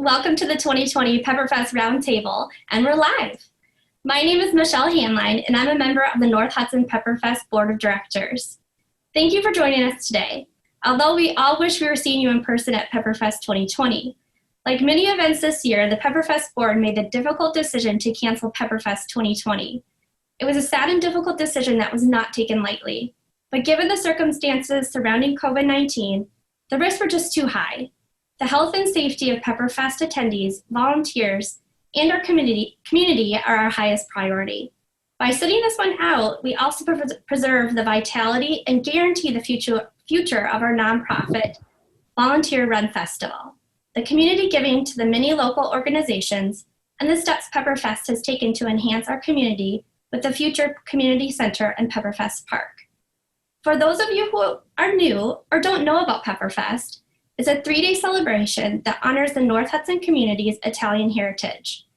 Welcome to the 2020 Pepperfest Roundtable, and we're live. My name is Michelle Hanline, and I'm a member of the North Hudson Pepperfest Board of Directors. Thank you for joining us today, although we all wish we were seeing you in person at Pepperfest 2020. Like many events this year, the Pepperfest Board made the difficult decision to cancel Pepperfest 2020. It was a sad and difficult decision that was not taken lightly, but given the circumstances surrounding COVID-19, the risks were just too high. The health and safety of Pepperfest attendees, volunteers, and our community are our highest priority. By sitting this one out, we also preserve the vitality and guarantee the future of our nonprofit, volunteer-run festival, the community giving to the many local organizations, and the steps Pepperfest has taken to enhance our community with the future community center and Pepperfest Park. For those of you who are new or don't know about Pepperfest, it's a 3-day celebration that honors the North Hudson community's Italian heritage.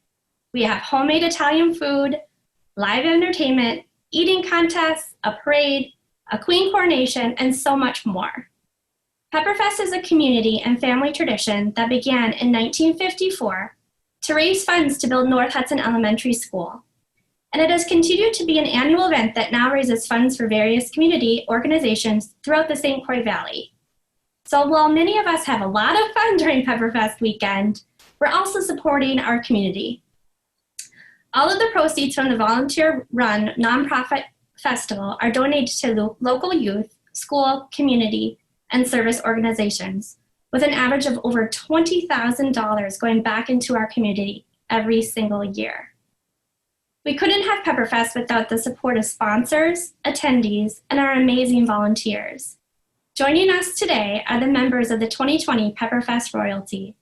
We have homemade Italian food, live entertainment, eating contests, a parade, a queen coronation, and so much more. Pepperfest is a community and family tradition that began in 1954 to raise funds to build North Hudson Elementary School. And it has continued to be an annual event that now raises funds for various community organizations throughout the St. Croix Valley. So while many of us have a lot of fun during Pepperfest weekend, we're also supporting our community. All of the proceeds from the volunteer-run nonprofit festival are donated to local youth, school, community, and service organizations, with an average of over $20,000 going back into our community every single year. We couldn't have Pepperfest without the support of sponsors, attendees, and our amazing volunteers. Joining us today are the members of the 2020 Pepperfest Royalty.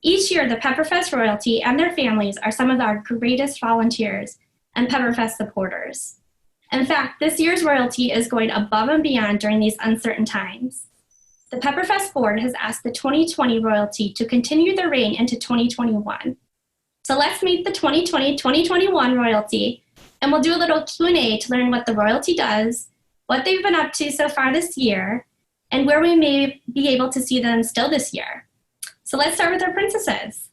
Each year, the Pepperfest Royalty and their families are some of our greatest volunteers and Pepperfest supporters. In fact, this year's Royalty is going above and beyond during these uncertain times. The Pepperfest Board has asked the 2020 Royalty to continue their reign into 2021. So let's meet the 2020-2021 Royalty, and we'll do a little Q&A to learn what the Royalty does, what they've been up to so far this year, and where we may be able to see them still this year. So let's start with our princesses.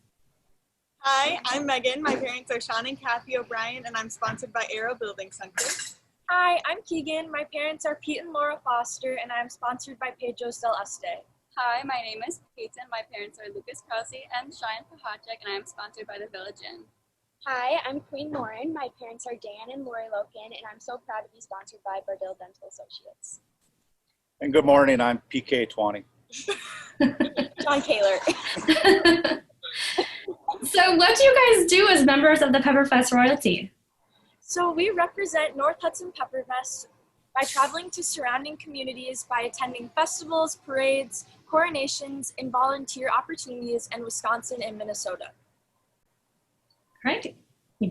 Hi, I'm Megan. My parents are Sean and Kathy O'Brien, and I'm sponsored by Arrow Building Center. Hi, I'm Keegan. My parents are Pete and Laura Foster, and I'm sponsored by Pedro's del Este. Hi, my name is Peyton. My parents are Lucas Krause and Cheyenne Pahacek, and I am sponsored by the Village Inn. Hi, I'm Queen Lauren. My parents are Dan and Lori Loken, and I'm so proud to be sponsored by Bardell Dental Associates. And good morning, I'm PK20. John Kaler. So what do you guys do as members of the Pepperfest Royalty? So we represent North Hudson Pepperfest by traveling to surrounding communities by attending festivals, parades, coronations, and volunteer opportunities in Wisconsin and Minnesota. Right,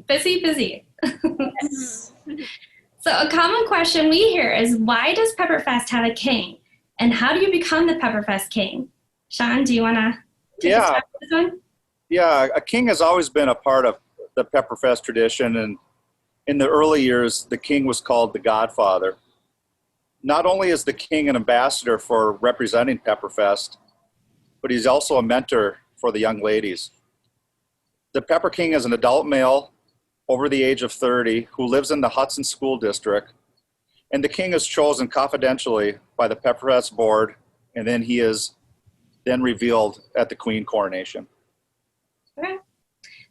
busy. Yes. So a common question we hear is, why does Pepperfest have a king? And how do you become the Pepperfest king? Sean, do you want to take a stab at this one? Yeah, a king has always been a part of the Pepperfest tradition, and in the early years, the king was called the Godfather. Not only is the king an ambassador for representing Pepperfest, but he's also a mentor for the young ladies. The Pepper King is an adult male over the age of 30 who lives in the Hudson School District, and the king is chosen confidentially by the Pepperfest Board, and then he is then revealed at the queen coronation. Okay.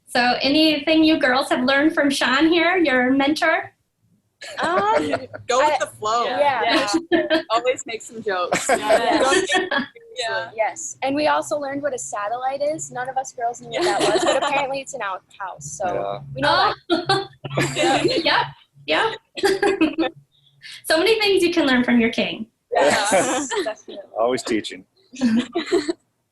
So anything you girls have learned from Sean here, your mentor? Go with the flow. Yeah. Always make some jokes. Yeah. Yes, and we also learned what a satellite is. None of us girls knew what that was, but apparently it's an outhouse, so we know that. Yep. So many things you can learn from your king. Yes, definitely. Always teaching.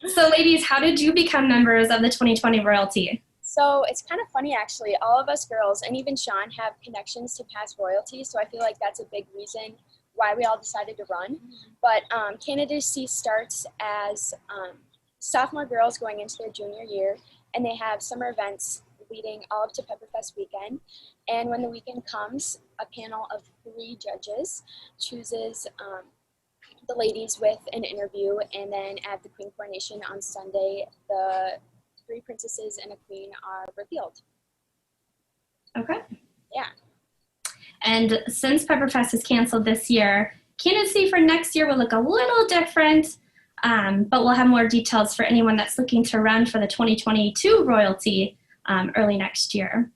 So ladies, how did you become members of the 2020 Royalty? So it's kind of funny, actually. All of us girls, and even Sean, have connections to past royalty, so I feel like that's a big reason why we all decided to run. But candidacy starts as sophomore girls going into their junior year, and they have summer events leading all up to Pepperfest weekend. And when the weekend comes, a panel of 3 judges chooses the ladies with an interview, and then at the queen coronation on Sunday, the 3 princesses and a queen are revealed. Okay. Yeah. And since Pepperfest is canceled this year, candidacy for next year will look a little different, but we'll have more details for anyone that's looking to run for the 2022 royalty early next year.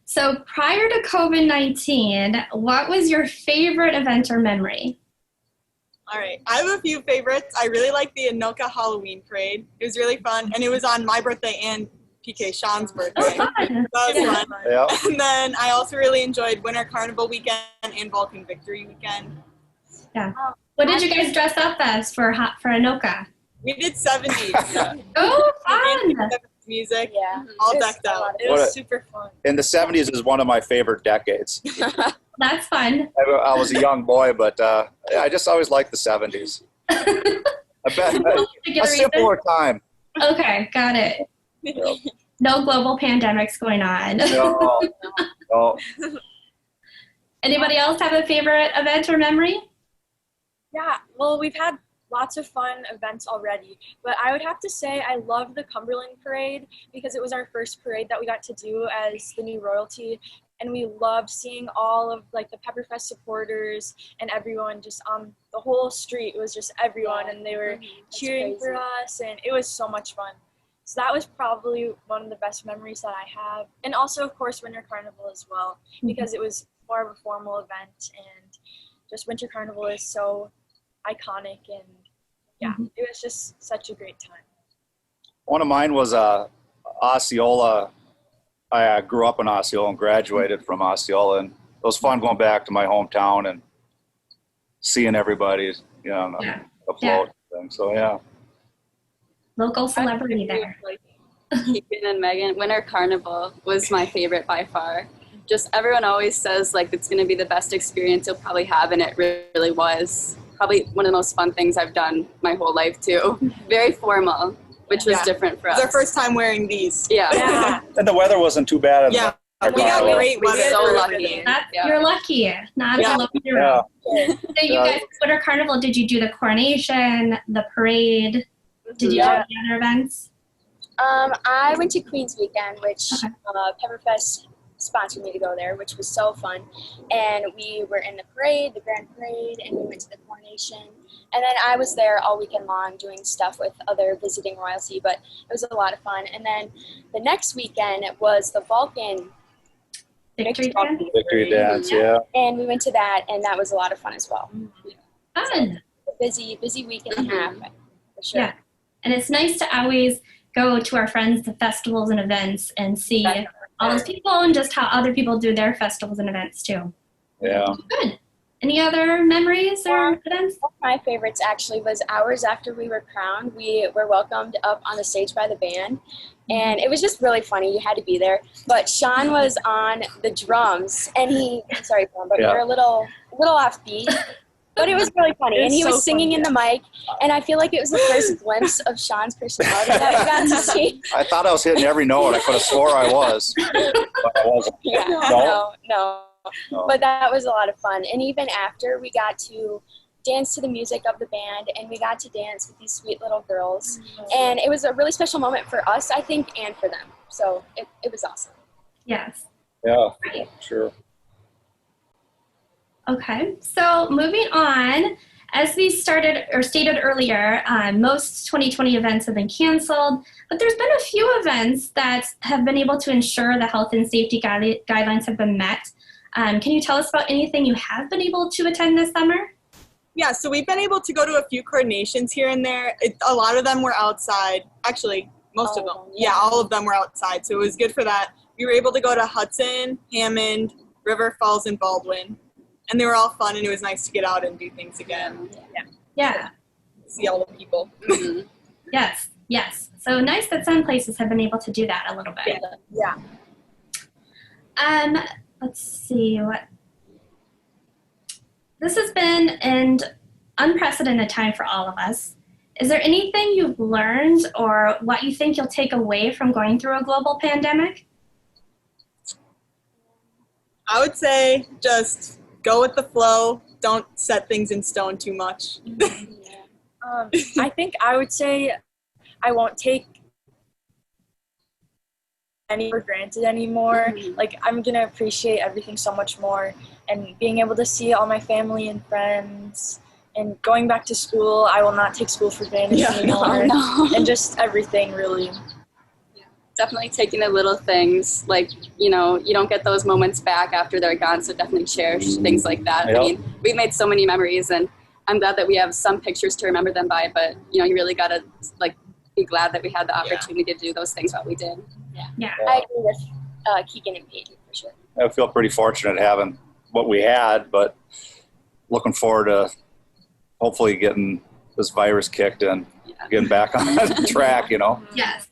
So prior to COVID-19, what was your favorite event or memory? All right, I have a few favorites. I really like the Anoka Halloween Parade. It was really fun, and it was on my birthday and PK Sean's birthday. Oh, fun. That was fun. Yeah. And then I also really enjoyed Winter Carnival weekend and Vulcan Victory weekend. Yeah. What did you guys dress up as for Anoka? We did 70s. Oh, fun. 70s music, Yeah. all It was decked a out. lot of It fun. was super fun. And the 70s is one of my favorite decades. That's fun. I was a young boy, but yeah, I just always liked the 70s. I bet a simpler time. Okay, got it. No global pandemics going on. No, no. Anybody else have a favorite event or memory? Yeah, well, we've had lots of fun events already, but I would have to say I love the Cumberland Parade because it was our first parade that we got to do as the new royalty, and we loved seeing all of like the Pepperfest supporters and everyone just on the whole street. It was just everyone, and they were cheering for us, and it was so much fun. So that was probably one of the best memories that I have. And also, of course, Winter Carnival as well, because it was more of a formal event, and just Winter Carnival is so iconic, and yeah, it was just such a great time. One of mine was Osceola. I grew up in Osceola and graduated from Osceola, and it was fun going back to my hometown and seeing everybody, you know, on the float thing. So yeah. Local celebrity there. Keegan and Megan, Winter Carnival was my favorite by far. Just everyone always says like it's going to be the best experience you'll probably have, and it really was. Probably one of the most fun things I've done my whole life too. Very formal, which was different for us. It was our first time wearing these. Yeah. And the weather wasn't too bad. Yeah. We got great We were weather. so lucky. You're lucky. Not all over the road. So you guys, Winter Carnival, did you do the coronation, the parade? Did you do any other events? I went to Queen's Weekend, which Pepperfest sponsored me to go there, which was so fun. And we were in the parade, the grand parade, and we went to the coronation. And then I was there all weekend long doing stuff with other visiting royalty, but it was a lot of fun. And then the next weekend was the Vulcan Victory Dance, yeah. And we went to that, and that was a lot of fun as well. Fun. Busy week and a half, for sure. Yeah. And it's nice to always go to our friends to festivals and events and see all those people and just how other people do their festivals and events too. Yeah. Good. Any other memories or events? One of my favorites actually was hours after we were crowned. We were welcomed up on the stage by the band, and it was just really funny. You had to be there. But Sean was on the drums, and we were a little off beat. But it was really funny, and he was singing in the mic, and I feel like it was the first glimpse of Sean's personality that we got to see. I thought I was hitting every note. I could have swore I was, but I wasn't. No. But that was a lot of fun. And even after, we got to dance to the music of the band, and we got to dance with these sweet little girls. And it was a really special moment for us, I think, and for them. So it was awesome. Yes. Yeah, sure. Okay, so moving on, as we stated earlier, most 2020 events have been canceled, but there's been a few events that have been able to ensure the health and safety guidelines have been met. Can you tell us about anything you have been able to attend this summer? Yeah, so we've been able to go to a few coordinations here and there. A lot of them were outside. Actually, most of them. Yeah, all of them were outside, so it was good for that. We were able to go to Hudson, Hammond, River Falls, and Baldwin. And they were all fun, and it was nice to get out and do things again. Yeah. See all the people. Yes. So nice that some places have been able to do that a little bit. Yeah. Let's see what. This has been an unprecedented time for all of us. Is there anything you've learned or what you think you'll take away from going through a global pandemic? I would say just go with the flow. Don't set things in stone too much. I think I would say I won't take any for granted anymore. Like, I'm gonna appreciate everything so much more, and being able to see all my family and friends, and going back to school. I will not take school for granted anymore. And just everything, really. Definitely taking the little things, like, you know, you don't get those moments back after they're gone, so definitely cherish things like that. Yep. I mean, we've made so many memories, and I'm glad that we have some pictures to remember them by, but, you know, you really gotta, like, be glad that we had the opportunity to do those things while we did. Yeah. I agree with Keegan and Peyton for sure. I feel pretty fortunate having what we had, but looking forward to hopefully getting this virus kicked and getting back on track, you know.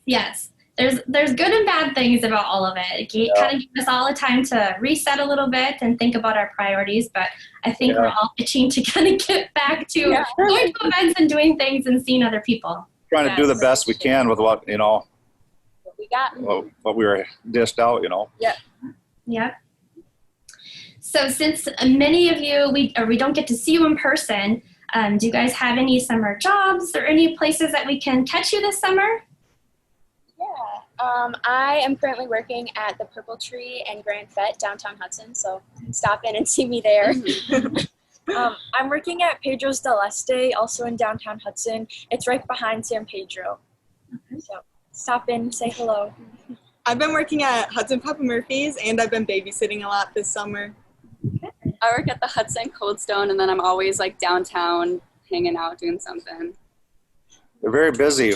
Yes. There's good and bad things about all of it. It kind of gives us all the time to reset a little bit and think about our priorities, but I think we're all itching to kind of get back to going to events and doing things and seeing other people. Trying to do the best we can with what, you know, What we got. what we were dished out, you know. Yep. So since many of you, we don't get to see you in person, do you guys have any summer jobs or any places that we can catch you this summer? Yeah. I am currently working at the Purple Tree and Grand Fete downtown Hudson, so stop in and see me there. I'm working at Pedro's del Este, also in downtown Hudson. It's right behind San Pedro. So stop in, say hello. I've been working at Hudson Papa Murphy's, and I've been babysitting a lot this summer. I work at the Hudson Cold Stone, and then I'm always, like, downtown hanging out doing something. They're very busy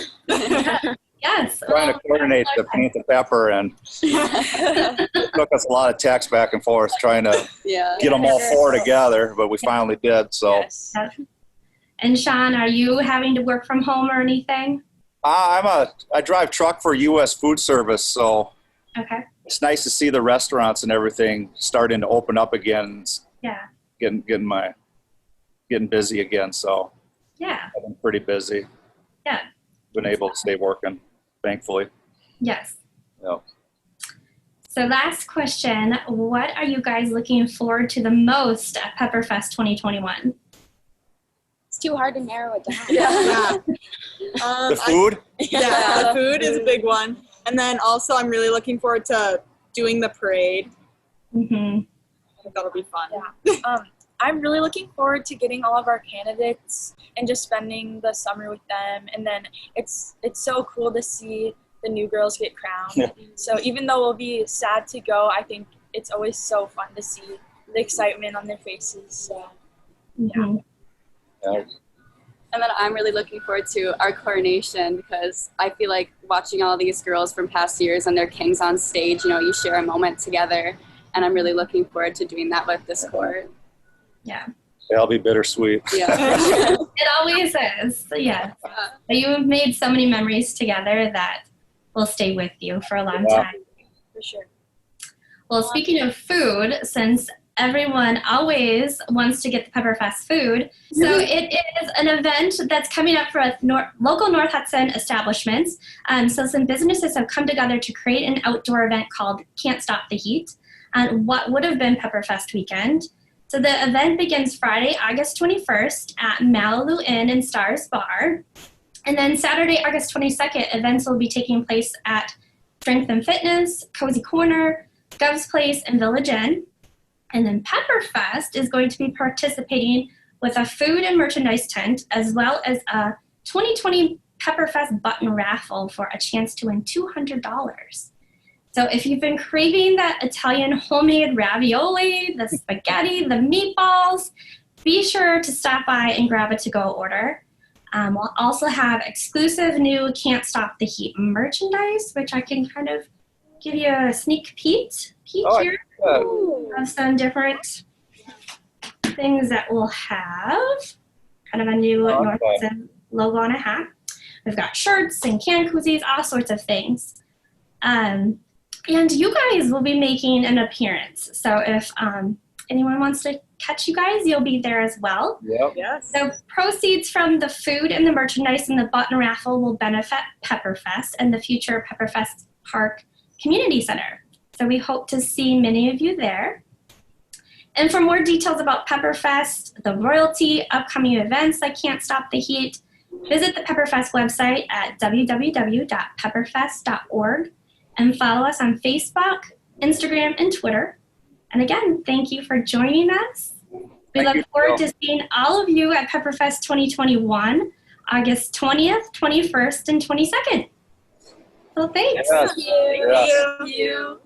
Yes. trying to coordinate the paint the pepper, and it took us a lot of text back and forth trying to get them all four together, but we finally did. So, And Sean, are you having to work from home or anything? I drive truck for U.S. Food Service, so it's nice to see the restaurants and everything starting to open up again. Getting busy again. So I've been pretty busy. Been able to stay working, thankfully. Yes. Yep. So last question, what are you guys looking forward to the most at Pepperfest 2021? It's too hard to narrow it down. The food? The food is a big one. And then also I'm really looking forward to doing the parade. I think that'll be fun. I'm really looking forward to getting all of our candidates and just spending the summer with them. And then it's so cool to see the new girls get crowned. So even though we'll be sad to go, I think it's always so fun to see the excitement on their faces. So, And then I'm really looking forward to our coronation, because I feel like watching all these girls from past years and their kings on stage, you know, you share a moment together, and I'm really looking forward to doing that with this court. That'll be bittersweet. It always is. So but you have made so many memories together that will stay with you for a long time. For sure. Well, speaking of food, since everyone always wants to get the Pepperfest food, so it is an event that's coming up for local North Hudson establishments. So some businesses have come together to create an outdoor event called Can't Stop the Heat on what would have been Pepperfest weekend. So the event begins Friday, August 21st at Malibu Inn and Stars Bar. And then Saturday, August 22nd, events will be taking place at Strength and Fitness, Cozy Corner, Gov's Place, and Village Inn. And then Pepperfest is going to be participating with a food and merchandise tent, as well as a 2020 Pepperfest button raffle for a chance to win $200. So if you've been craving that Italian homemade ravioli, the spaghetti, the meatballs, be sure to stop by and grab a to-go order. We'll also have exclusive new Can't Stop the Heat merchandise, which I can kind of give you a sneak peek here of some different things that we'll have. Kind of a new North Hudson logo on a hat. We've got shirts and can koozies, all sorts of things. And you guys will be making an appearance. So if anyone wants to catch you guys, you'll be there as well. So proceeds from the food and the merchandise and the button raffle will benefit Pepperfest and the future Pepperfest Park Community Center. So we hope to see many of you there. And for more details about Pepperfest, the royalty, upcoming events like Can't Stop the Heat, visit the Pepperfest website at www.pepperfest.org. and follow us on Facebook, Instagram, and Twitter. And again, thank you for joining us. We look forward to seeing all of you at Pepperfest 2021, August 20th, 21st, and 22nd. So thanks. Yes. Thank you. Thank you.